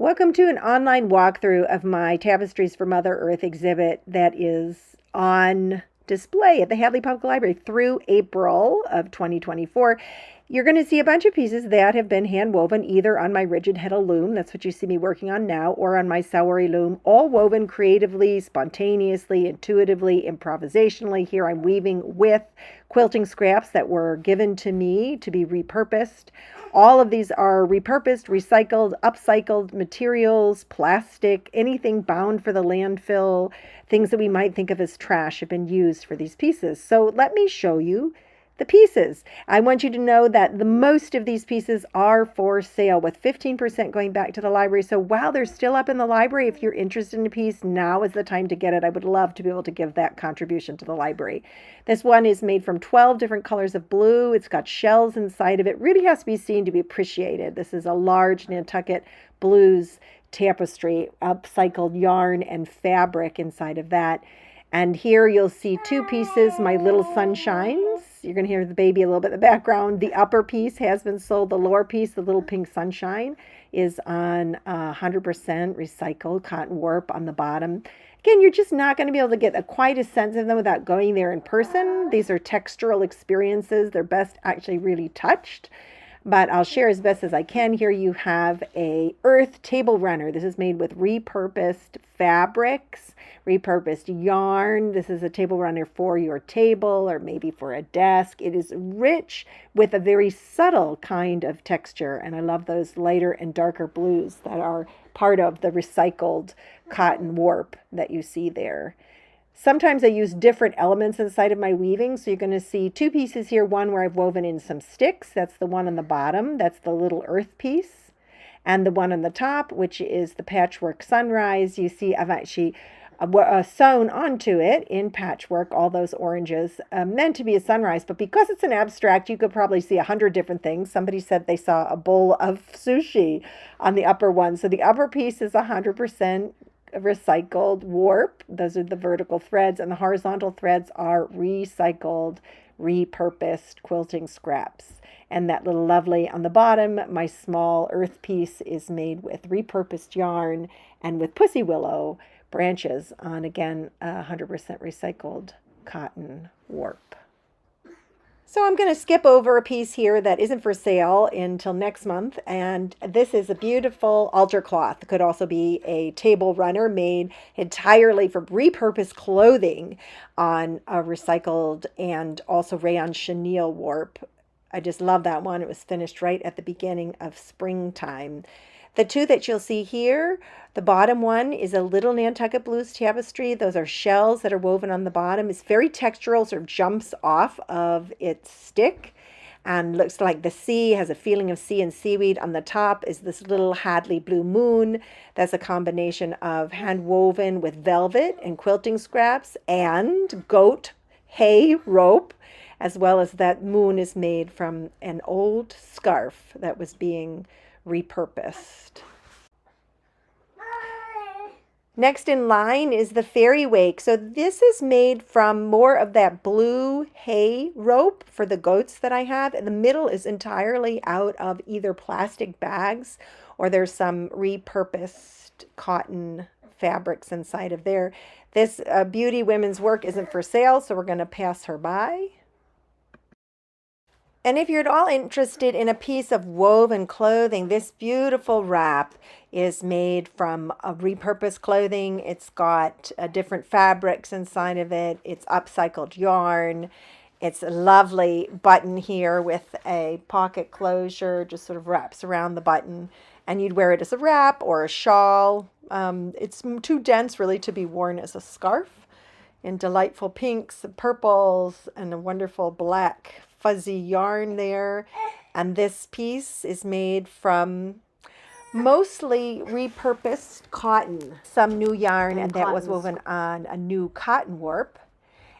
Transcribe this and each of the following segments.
Welcome to an online walkthrough of my Tapestries for Mother Earth exhibit that is on display at the Hadley Public Library through April of 2024. You're going to see a bunch of pieces that have been hand woven either on my rigid heddle loom, that's what you see me working on now, or on my Saori loom, all woven creatively, spontaneously, intuitively, improvisationally. Here I'm weaving with quilting scraps that were given to me to be repurposed. All of these are repurposed, recycled, upcycled materials, plastic, anything bound for the landfill, things that we might think of as trash have been used for these pieces. So let me show you the pieces. I want you to know that the most of these pieces are for sale with 15% going back to the library. So while they're still up in the library, if you're interested in a piece, now is the time to get it. I would love to be able to give that contribution to the library. This one is made from 12 different colors of blue. It's got shells inside of it. Really has to be seen to be appreciated. This is a large Nantucket blues tapestry, upcycled yarn and fabric inside of that. And here you'll see two pieces, my little sunshines. You're going to hear the baby a little bit in the background. The upper piece has been sold. The lower piece, the little pink sunshine, is on 100% recycled cotton warp on the bottom. Again, you're just not going to be able to get quite a sense of them without going there in person. These are textural experiences. They're best actually really touched. But I'll share as best as I can. Here you have a earth table runner. This is made with repurposed fabrics, repurposed yarn. This is a table runner for your table or maybe for a desk. It is rich with a very subtle kind of texture. And I love those lighter and darker blues that are part of the recycled cotton warp that you see there. Sometimes I use different elements inside of my weaving. So you're going to see two pieces here. One where I've woven in some sticks. That's the one on the bottom. That's the little earth piece. And the one on the top, which is the patchwork sunrise. You see I've actually sewn onto it in patchwork all those oranges meant to be a sunrise. But because it's an abstract, you could probably see 100 different things. Somebody said they saw a bowl of sushi on the upper one. So the upper piece is 100% recycled warp. Those are the vertical threads, and the horizontal threads are recycled, repurposed quilting scraps. And that little lovely on the bottom, my small earth piece, is made with repurposed yarn and with pussy willow branches on, again, 100% recycled cotton warp. So I'm going to skip over a piece here that isn't for sale until next month. And this is a beautiful altar cloth. It could also be a table runner made entirely from repurposed clothing on a recycled and also rayon chenille warp. I just love that one. It was finished right at the beginning of springtime. The two that you'll see here, the bottom one is a little Nantucket blues tapestry. Those are shells that are woven on the bottom. It's very textural, sort of jumps off of its stick and looks like the sea, has a feeling of sea and seaweed. On the top is this little Hadley blue moon. That's a combination of hand woven with velvet and quilting scraps and goat hay rope, as well as that moon is made from an old scarf that was being repurposed. Next in line is the fairy wake. So this is made from more of that blue hay rope for the goats that I have. And the middle is entirely out of either plastic bags or there's some repurposed cotton fabrics inside of there. This beauty women's work isn't for sale, so we're going to pass her by. And if you're at all interested in a piece of woven clothing, this beautiful wrap is made from a repurposed clothing. It's got different fabrics inside of it. It's upcycled yarn. It's a lovely button here with a pocket closure, just sort of wraps around the button. And you'd wear it as a wrap or a shawl. It's too dense really to be worn as a scarf. In delightful pinks and purples and a wonderful black fuzzy yarn there. And this piece is made from mostly repurposed cotton, some new yarn, and that was woven on a new cotton warp.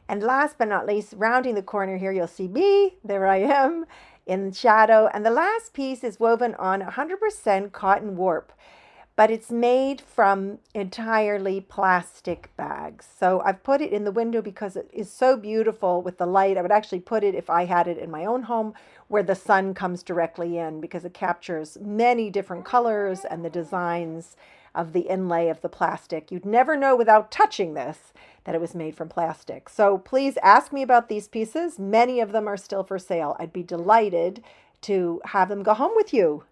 And last but not least, rounding the corner here, you'll see me. There I am in shadow. And the last piece is woven on 100% cotton warp. but it's made from entirely plastic bags. So I've put it in the window because it is so beautiful with the light. I would actually put it, if I had it in my own home, where the sun comes directly in, because it captures many different colors and the designs of the inlay of the plastic. You'd never know without touching this that it was made from plastic. So please ask me about these pieces. Many of them are still for sale. I'd be delighted to have them go home with you.